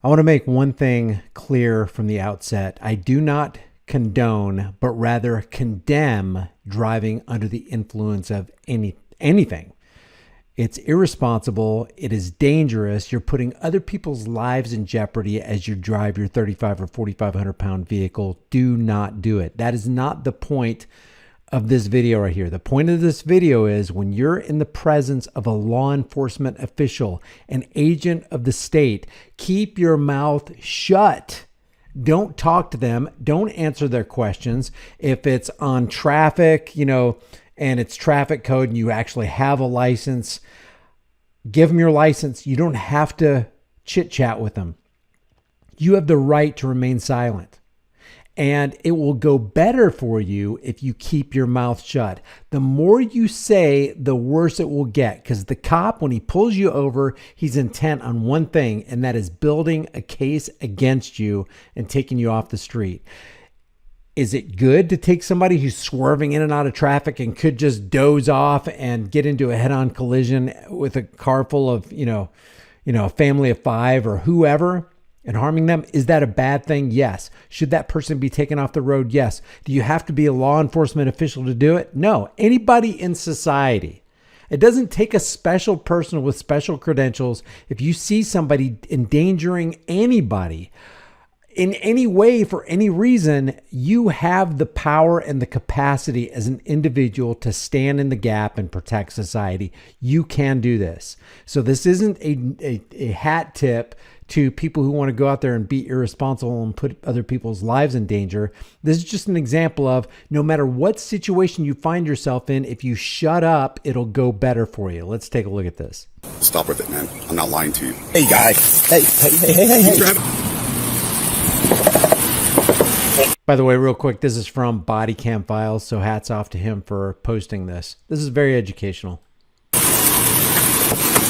I want to make one thing clear from the outset. I do not condone, but rather condemn driving under the influence of anything. It's irresponsible. It is dangerous. You're putting other people's lives in jeopardy as you drive your 35 or 4,500 pound vehicle. Do not do it. That is not the point of this video right here. The point of this video is when you're in the presence of a law enforcement official, an agent of the state, keep your mouth shut. Don't talk to them. Don't answer their questions. If it's on traffic, and it's traffic code and you actually have a license, give them your license. You don't have to chit chat with them. You have the right to remain silent. And it will go better for you if you keep your mouth shut. The more you say, the worse it will get. Because the cop, when he pulls you over, he's intent on one thing, and that is building a case against you and taking you off the street. Is it good to take somebody who's swerving in and out of traffic and could just doze off and get into a head-on collision with a car full of, a family of 5 or whoever, and harming them? Is that a bad thing? Yes. Should that person be taken off the road? Yes. Do you have to be a law enforcement official to do it? No. Anybody in society. It doesn't take a special person with special credentials. If you see somebody endangering anybody in any way for any reason, you have the power and the capacity as an individual to stand in the gap and protect society. You can do this. So this isn't a hat tip to people who want to go out there and be irresponsible and put other people's lives in danger. This is just an example of no matter what situation you find yourself in, if you shut up, it'll go better for you. Let's take a look at this. Stop with it, man. I'm not lying to you. Hey, guy. Hey. By the way, real quick, this is from Body Cam Files, so hats off to him for posting this. This is very educational.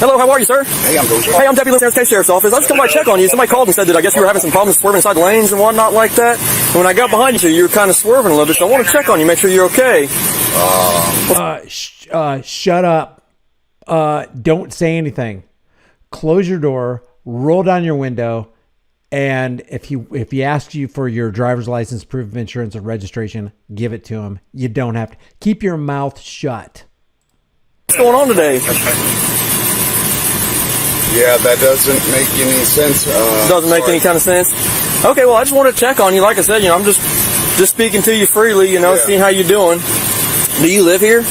Hello, how are you, sir? Hey, I'm doing good. Hey, I'm Deputy Lieutenant State Sheriff's Office. I just come by to check on you. Somebody called and said that I guess you were having some problems swerving inside the lanes and whatnot like that. And when I got behind you were kind of swerving a little bit, so I want to check on you, make sure you're okay. Shut up. Don't say anything. Close your door, roll down your window, and if he asks you for your driver's license, proof of insurance, or registration, give it to him. You don't have to. Keep your mouth shut. What's going on today? Yeah, that doesn't make any sense. Doesn't make any kind of sense? Okay, well, I just want to check on you. Like I said, I'm just speaking to you freely, seeing how you're doing. Do you live here?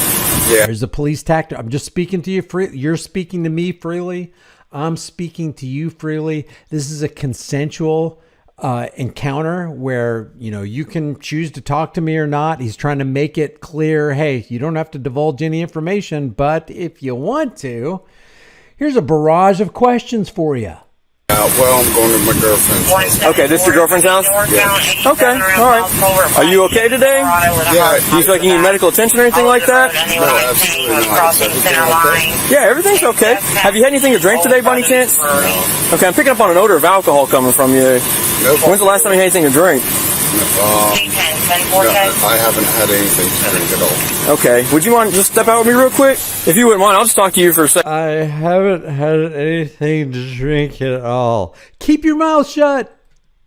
Yeah. There's a police tactic. I'm just speaking to you freely. You're speaking to me freely. I'm speaking to you freely. This is a consensual encounter where, you can choose to talk to me or not. He's trying to make it clear, hey, you don't have to divulge any information, but if you want to, here's a barrage of questions for you. Well, I'm going to my girlfriend's house. Okay, this is your girlfriend's house? Yeah. Okay, all right. Are you okay today? Yeah. Do you feel like you need medical attention or anything like that? No, absolutely not. Is everything okay? Yeah, everything's okay. Have you had anything to drink today by any chance? No. Okay, I'm picking up on an odor of alcohol coming from you. Nope. When's the last time you had anything to drink? No, I haven't had anything to drink at all. Okay, would you mind just step out with me real quick? If you wouldn't mind, I'll just talk to you for a second. I haven't had anything to drink at all. Keep your mouth shut.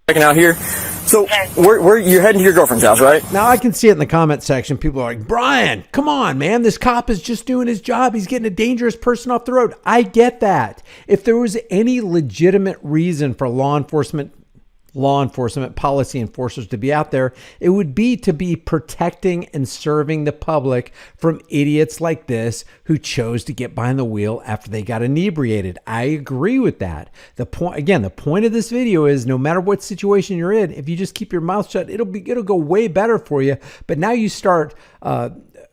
Checking out here. So, where you're heading to your girlfriend's house, right? Now, I can see it in the comment section. People are like, Brian, come on, man. This cop is just doing his job. He's getting a dangerous person off the road. I get that. If there was any legitimate reason for law enforcement policy enforcers to be out there, it would be to be protecting and serving the public from idiots like this who chose to get behind the wheel after they got inebriated. I agree with that. The point of this video is no matter what situation you're in, if you just keep your mouth shut, it'll go way better for you. But now you start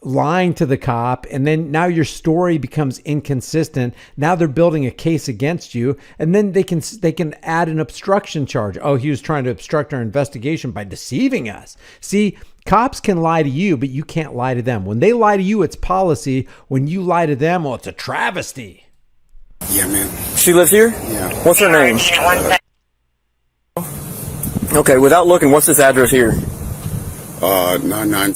lying to the cop, and then now your story becomes inconsistent. Now they're building a case against you, and then they can add an obstruction charge. Oh, he was trying to obstruct our investigation by deceiving us. See, cops can lie to you, but you can't lie to them. When they lie to you, it's policy. When you lie to them, well, it's a travesty. Yeah, man. She lives here? Yeah. What's her name? Okay, without looking, what's this address here? 99.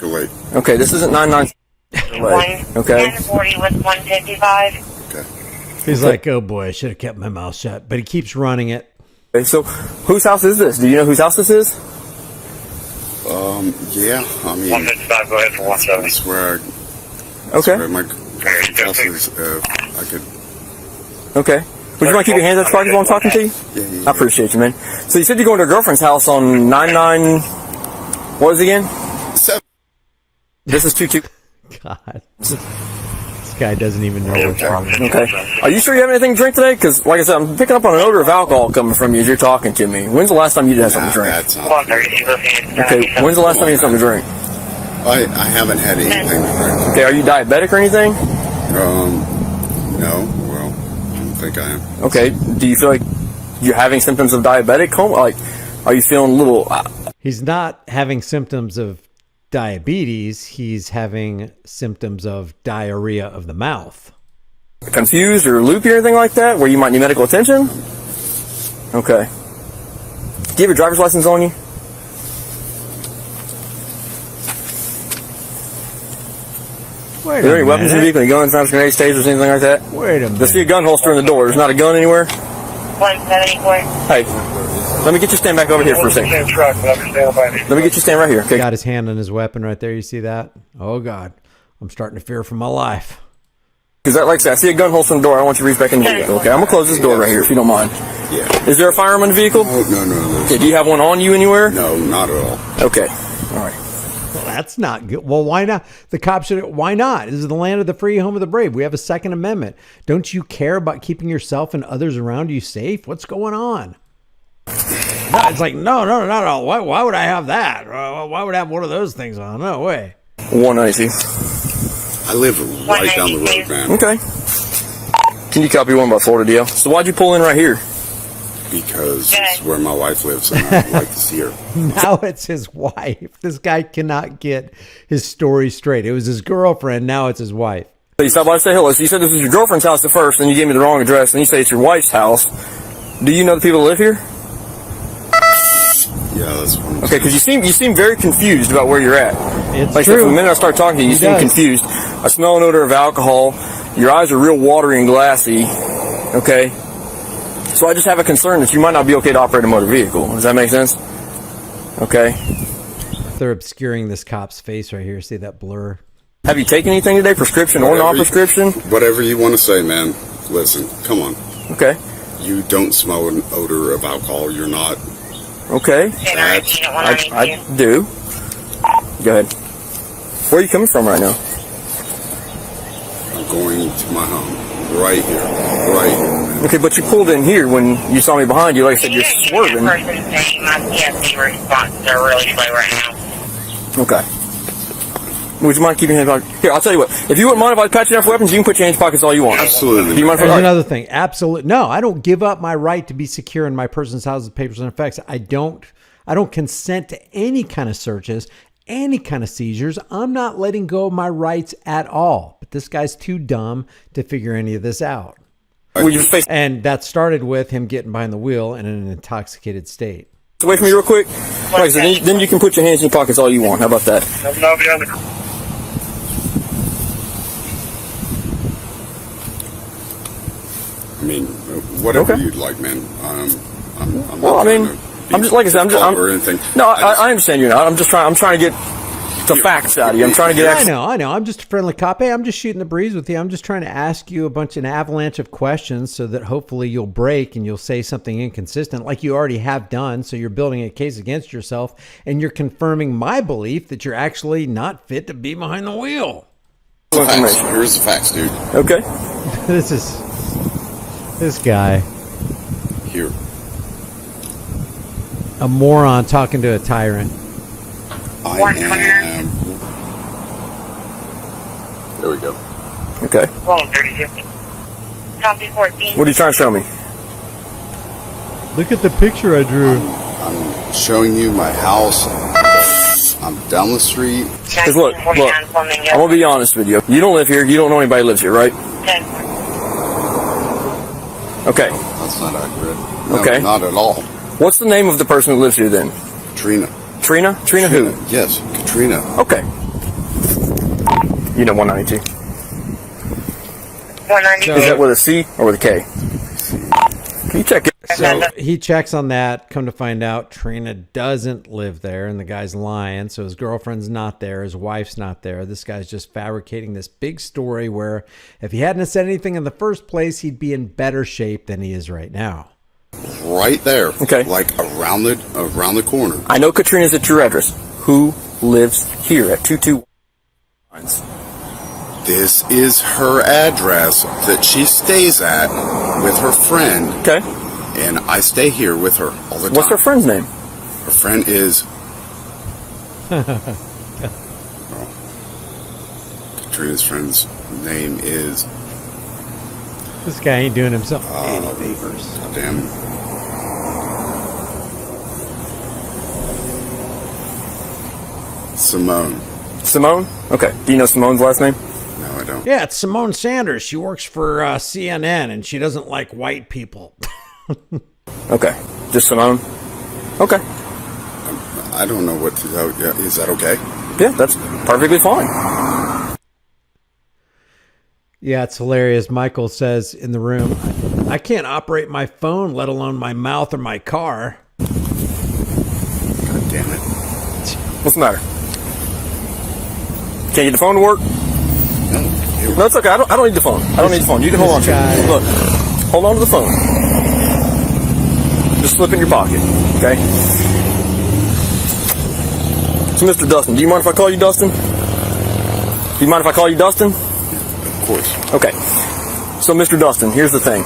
Wait. Okay, this isn't 99. Okay. 1040 with 155. Okay. He's like, oh boy, I should have kept my mouth shut. But he keeps running it. Okay, so whose house is this? Do you know whose house this is? Yeah, I mean, 155, go ahead for 170. I swear, Okay. my house is, I could, Okay. Would you mind keep your hands out your pockets while I'm talking to you? yeah. I appreciate you, man. So you said you're going to a girlfriend's house on 99... What is it again? This is 22... God. This guy doesn't even know what's wrong. Okay. Are you sure you have anything to drink today? Because, like I said, I'm picking up on an odor of alcohol coming from you as you're talking to me. When's the last time you did have something to drink? That's not, 130, Okay, when's the last time you had something to drink? I haven't had anything to drink. Okay, are you diabetic or anything? No, well, I don't think I am. Okay, do you feel like you're having symptoms of diabetic coma? Like, are you feeling a little... He's not having symptoms of diabetes. He's having symptoms of diarrhea of the mouth. confused or loopy or anything like that, where you might need medical attention? Okay. Do you have your driver's license on you? Wait Are there a any weapons in the minute. vehicle? Any guns, knives, grenades, tasers, anything like that? Wait a Just see a minute. gun holster in the door. There's not a gun anywhere? 174. Hey, let me get you stand back over here for a second. Same truck, but I'm standing by me. Let me get you stand right here, okay? Got his hand on his weapon right there. You see that? Oh, God. I'm starting to fear for my life. Because, like I said, I see a gun holster in the door. I want you to reach back in the vehicle, okay? I'm going to close this door right here, if you don't mind. Yeah. Is there a firearm in the vehicle? No. Okay, do you have one on you anywhere? No, not at all. Okay. All right. Well, that's not good. Well, why not? The cops should. Why not? This is the land of the free, home of the brave. We have a Second Amendment. Don't you care about keeping yourself and others around you safe? What's going on? No, it's like, no. Why would I have that? Why would I have one of those things on? No way. 190. I live right down the road, man. Okay. Can you copy one by Florida deal? So why'd you pull in right here? Because it's where my wife lives, and I'd like to see her. Now it's his wife. This guy cannot get his story straight. It was his girlfriend. Now it's his wife. So you stopped by to say hello. So you said this was your girlfriend's house at first, and you gave me the wrong address, and you say it's your wife's house. Do you know the people that live here? Yeah, that's what I'm Okay, because you seem very confused about where you're at. It's Like I said, true. from the minute I start talking to you, you He seem does. confused. I smell an odor of alcohol. Your eyes are real watery and glassy. Okay? So I just have a concern that you might not be okay to operate a motor vehicle. Does that make sense? Okay. They're obscuring this cop's face right here. See that blur? Have you taken anything today, prescription or non-prescription? Whatever you want to say, man. Listen, come on. Okay. You don't smell an odor of alcohol. You're not. Okay. I do. Go ahead. Where are you coming from right now? I'm going to my home. Right here. Right here, man. Okay, but you pulled in here when you saw me behind you. Like I said, you're swerving. They're really slow right now. Okay. Would you mind keeping your hands on? Here, I'll tell you what. If you wouldn't mind if I patch you up weapons, you can put your hands in pockets all you want. Absolutely. Do you mind if There's I... another thing. Absolutely. No, I don't give up my right to be secure in my person's house with papers and effects. I don't consent to any kind of searches, any kind of seizures. I'm not letting go of my rights at all. But this guy's too dumb to figure any of this out. Will you face And that started with him getting behind the wheel in an intoxicated state. away from me real quick? Like I said, then you can put your hands in your pockets all you want. How about that? No, be on the... I mean, whatever Okay. you'd like, man. I'm Well, I not mean, trying to I'm just like I said, I'm just or anything. No, I understand you're not. I'm trying to get the facts out of you. I'm trying to get. I know. I'm just a friendly cop. Hey, I'm just shooting the breeze with you. I'm just trying to ask you an avalanche of questions so that hopefully you'll break and you'll say something inconsistent like you already have done. So you're building a case against yourself and you're confirming my belief that you're actually not fit to be behind the wheel. Facts. Here's the facts, dude. Okay. This guy, Here. a moron talking to a tyrant. I 100. am. There we go. Okay. Wrong, 3050. Copy 14. What are you trying to show me? Look at the picture I drew. I'm showing you my house. I'm down the street. Because look, I'm gonna be honest with you. You don't live here. You don't know anybody lives here, right? Okay. That's not accurate. No, Okay. not at all. What's the name of the person who lives here then? Trina. Trina? Trina who? Yes, Katrina. Okay. You know 192. 190. Is that with a C or with a K? Can you check it? So he checks on that. Come to find out, Trina doesn't live there, and the guy's lying. So his girlfriend's not there. His wife's not there. This guy's just fabricating this big story where if he hadn't said anything in the first place, he'd be in better shape than he is right now. Right there. Okay. Like around the corner. I know Katrina's at your address. Who lives here at 22? This is her address that she stays at with her friend. Okay. And I stay here with her all the time. What's her friend's name? Her friend is... Katrina's friend's name is... This guy ain't doing himself any favors. Damn. Simone. Simone? Okay. Do you know Simone's last name? No, I don't. Yeah, it's Simone Sanders. She works for CNN, and she doesn't like white people. Okay. Just Simone? Okay. I don't know what to tell you. Is that okay? Yeah, that's perfectly fine. Yeah, it's hilarious. Michael says in the room, I can't operate my phone, let alone my mouth or my car. God damn it. What's the matter? Can't get the phone to work? No, it's okay. I don't need the phone. I don't need the phone. You can hold on to it. Look, hold on to the phone. Just slip in your pocket, okay? So, Mr. Dustin, do you mind if I call you Dustin? Do you mind if I call you Dustin? Of course. Okay. So, Mr. Dustin, here's the thing.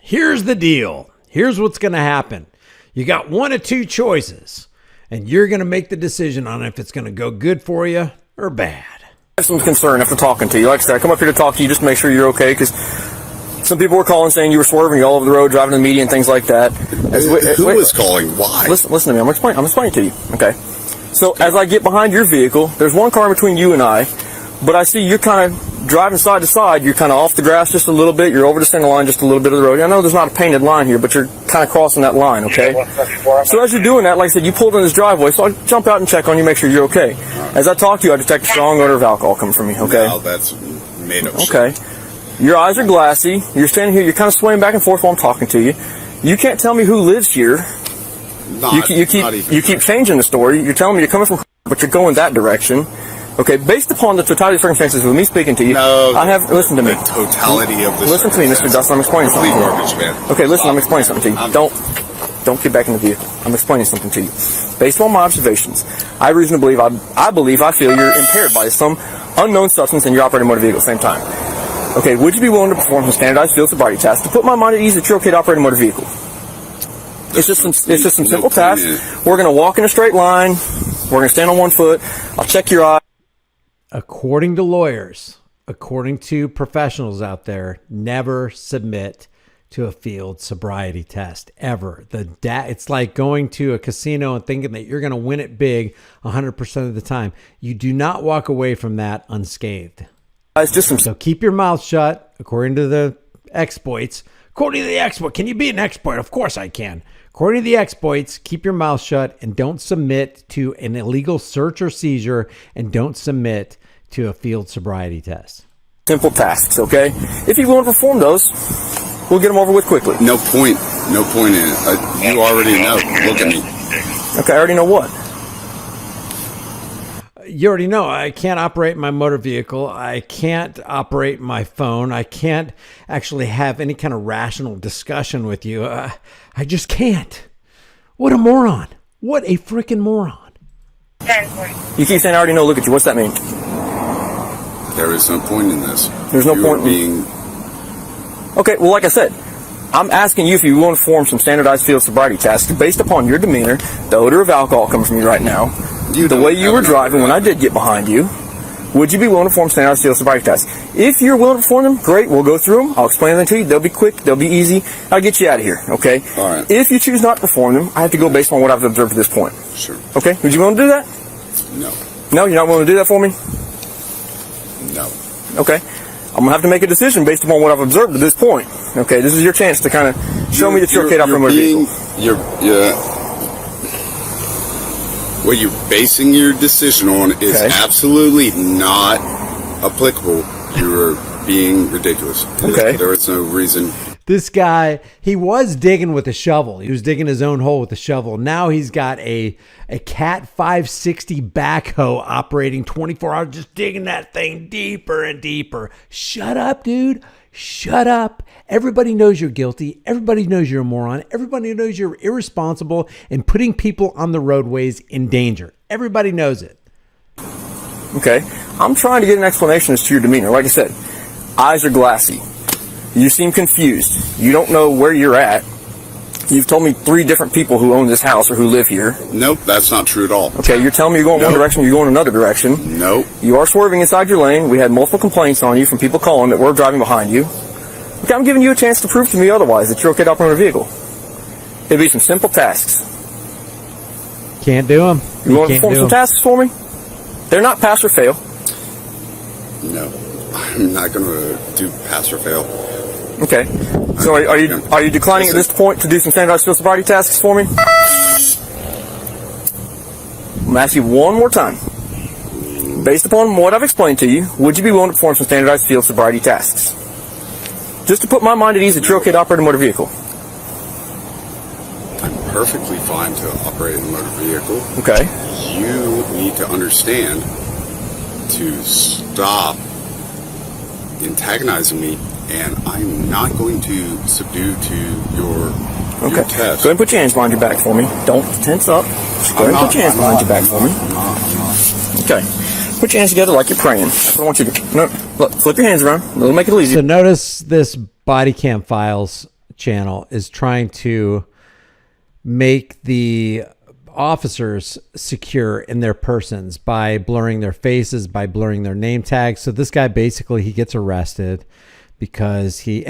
Here's the deal. Here's what's going to happen. You got one of two choices, and you're going to make the decision on if it's going to go good for you or bad. I have some concern after talking to you. Like I said, I come up here to talk to you just to make sure you're okay, because some people were calling saying you were swerving all over the road, driving to the media and things like that. Who was calling? Why? Listen to me. I'm explaining to you. Okay. So as I get behind your vehicle, there's one car between you and I, but I see you're kind of driving side to side. You're kind of off the grass just a little bit. You're over the center line just a little bit of the road. I know there's not a painted line here, but you're kind of crossing that line, okay? So as you're doing that, like I said, you pulled in this driveway, so I jump out and check on you, make sure you're okay. As I talk to you, I detect a strong odor of alcohol coming from you, okay? No, that's made up shit. Okay. Your eyes are glassy. You're standing here. You're kind of swaying back and forth while I'm talking to you. You can't tell me who lives here. You keep changing the story. You're telling me you're coming from, but you're going that direction. Okay, based upon the totality of circumstances with me speaking to you, listen to me. The totality of the Listen to me, Mr. Dustin. I'm explaining something to you. Garbage, man. Okay, listen, I'm explaining something to you. Don't get back in the vehicle. I'm explaining something to you. Based on my observations, I reasonably believe, I feel you're impaired by some unknown substance and you're operating a motor vehicle at the same time. Okay, would you be willing to perform some standardized field sobriety tests to put my mind at ease that you're okay to operate a motor vehicle? It's just some simple tasks. We're going to walk in a straight line. We're going to stand on one foot. I'll check your eye. According to lawyers, according to professionals out there, never submit to a field sobriety test ever. It's like going to a casino and thinking that you're going to win it big 100% of the time. You do not walk away from that unscathed. So keep your mouth shut, according to the exploits. According to the exploit, can you be an exploit? Of course I can. According to the exploits, keep your mouth shut and don't submit to an illegal search or seizure, and don't submit to a field sobriety test. Simple tasks, okay? If you're willing to perform those, we'll get them over with quickly. No point in it. You already know. Look at me. Okay, I already know what? You already know I can't operate my motor vehicle. I can't operate my phone. I can't actually have any kind of rational discussion with you. I just can't. What a moron. What a freaking moron. 10-4. You keep saying I already know. Look at you. What's that mean? There is no point in this. There's no point being. Okay, well, like I said, I'm asking you if you want to perform some standardized field sobriety tests based upon your demeanor, the odor of alcohol coming from you right now, the way you were driving when I did get behind you. Would you be willing to perform standardized field sobriety tests? If you're willing to perform them, great. We'll go through them. I'll explain them to you. They'll be quick. They'll be easy. I'll get you out of here, okay? All right. If you choose not to perform them, I have to go based on what I've observed at this point. Sure. Okay? Would you willing to do that? No. No? You're not willing to do that for me? No. Okay. I'm going to have to make a decision based upon what I've observed at this point. Okay? This is your chance to kind of show me that you're okay to operate a motor vehicle. What you're basing your decision on is absolutely not applicable. You're being ridiculous. Okay. There was no reason. This guy, he was digging with a shovel. He was digging his own hole with a shovel. Now he's got a Cat 560 backhoe operating 24 hours, just digging that thing deeper and deeper. Shut up, dude. Shut up. Everybody knows you're guilty. Everybody knows you're a moron. Everybody knows you're irresponsible and putting people on the roadways in danger. Everybody knows it. Okay. I'm trying to get an explanation as to your demeanor. Like I said, eyes are glassy. You seem confused. You don't know where you're at. You've told me 3 different people who own this house or who live here. Nope, that's not true at all. Okay, you're telling me you're going one direction, you're going another direction. Nope. You are swerving inside your lane. We had multiple complaints on you from people calling that we're driving behind you. Okay, I'm giving you a chance to prove to me otherwise that you're okay to operate a vehicle. It'd be some simple tasks. Can't do them. You want to perform some tasks for me? They're not pass or fail. No, I'm not going to do pass or fail. Okay. So are you declining at this point to do some standardized field sobriety tasks for me? I'm going to ask you one more time. Based upon what I've explained to you, would you be willing to perform some standardized field sobriety tasks? Just to put my mind at ease that you're okay to operate a motor vehicle. I'm perfectly fine to operate a motor vehicle. Okay. You need to understand to stop antagonizing me, and I'm not going to subdue to your test. Go ahead and put your hands behind your back for me. Don't tense up. Just go ahead and put your hands behind your back for me. I'm not. Okay. Put your hands together like you're praying. That's what I want you to do. No, look, flip your hands around. It'll make it easy. So notice this Body Cam Files channel is trying to make the officers secure in their persons by blurring their faces, by blurring their name tags. So this guy basically, he gets arrested because he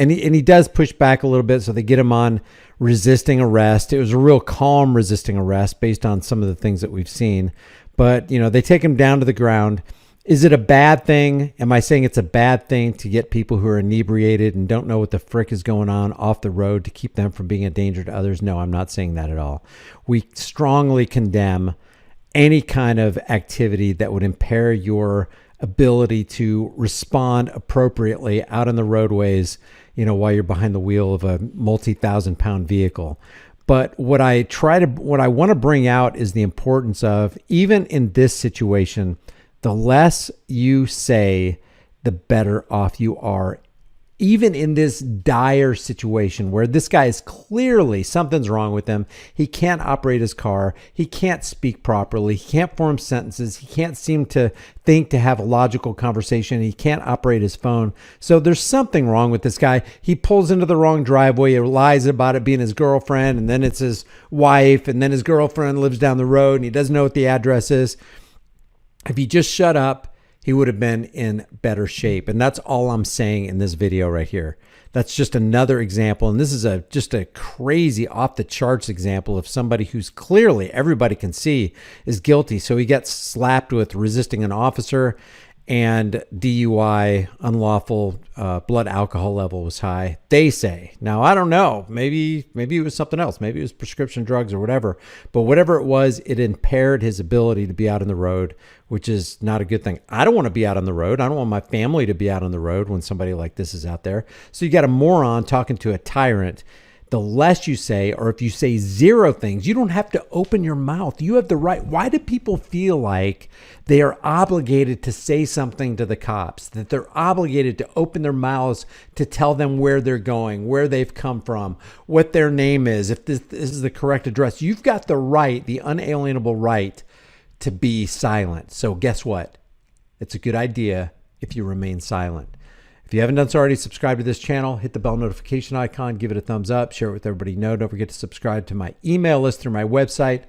does push back a little bit. So they get him on resisting arrest. It was a real calm resisting arrest based on some of the things that we've seen. But, you know, they take him down to the ground. Is it a bad thing? Am I saying it's a bad thing to get people who are inebriated and don't know what the frick is going on off the road to keep them from being a danger to others? No, I'm not saying that at all. We strongly condemn any kind of activity that would impair your ability to respond appropriately out on the roadways, you know, while you're behind the wheel of a multi-thousand-pound vehicle. But what I want to bring out is the importance of, even in this situation, the less you say, the better off you are. Even in this dire situation where this guy is clearly, something's wrong with him. He can't operate his car. He can't speak properly. He can't form sentences. He can't seem to think, to have a logical conversation. He can't operate his phone. So there's something wrong with this guy. He pulls into the wrong driveway. He lies about it being his girlfriend, and then it's his wife, and then his girlfriend lives down the road, and he doesn't know what the address is. If he just shut up, he would have been in better shape. And that's all I'm saying in this video right here. That's just another example. And this is just a crazy off the charts example of somebody who's clearly, everybody can see, is guilty. So he gets slapped with resisting an officer and DUI, unlawful blood alcohol level was high, they say. Now, I don't know. Maybe it was something else. Maybe it was prescription drugs or whatever. But whatever it was, it impaired his ability to be out on the road, which is not a good thing. I don't want to be out on the road. I don't want my family to be out on the road when somebody like this is out there. So you got a moron talking to a tyrant. The less you say, or if you say 0 things, you don't have to open your mouth. You have the right. Why do people feel like they are obligated to say something to the cops, that they're obligated to open their mouths to tell them where they're going, where they've come from, what their name is, if this is the correct address? You've got the right, the unalienable right to be silent. So guess what? It's a good idea if you remain silent. If you haven't done so already, subscribe to this channel, hit the bell notification icon, give it a thumbs up, share it with everybody you know. Don't forget to subscribe to my email list through my website,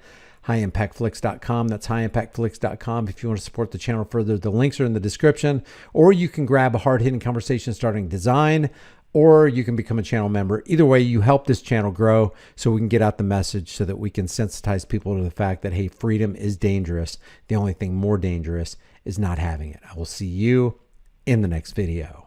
highimpactflix.com. That's highimpactflix.com. If you want to support the channel further, the links are in the description, or you can grab a hard-hitting conversation starting design, or you can become a channel member. Either way, you help this channel grow so we can get out the message, so that we can sensitize people to the fact that, hey, freedom is dangerous. The only thing more dangerous is not having it. I will see you in the next video.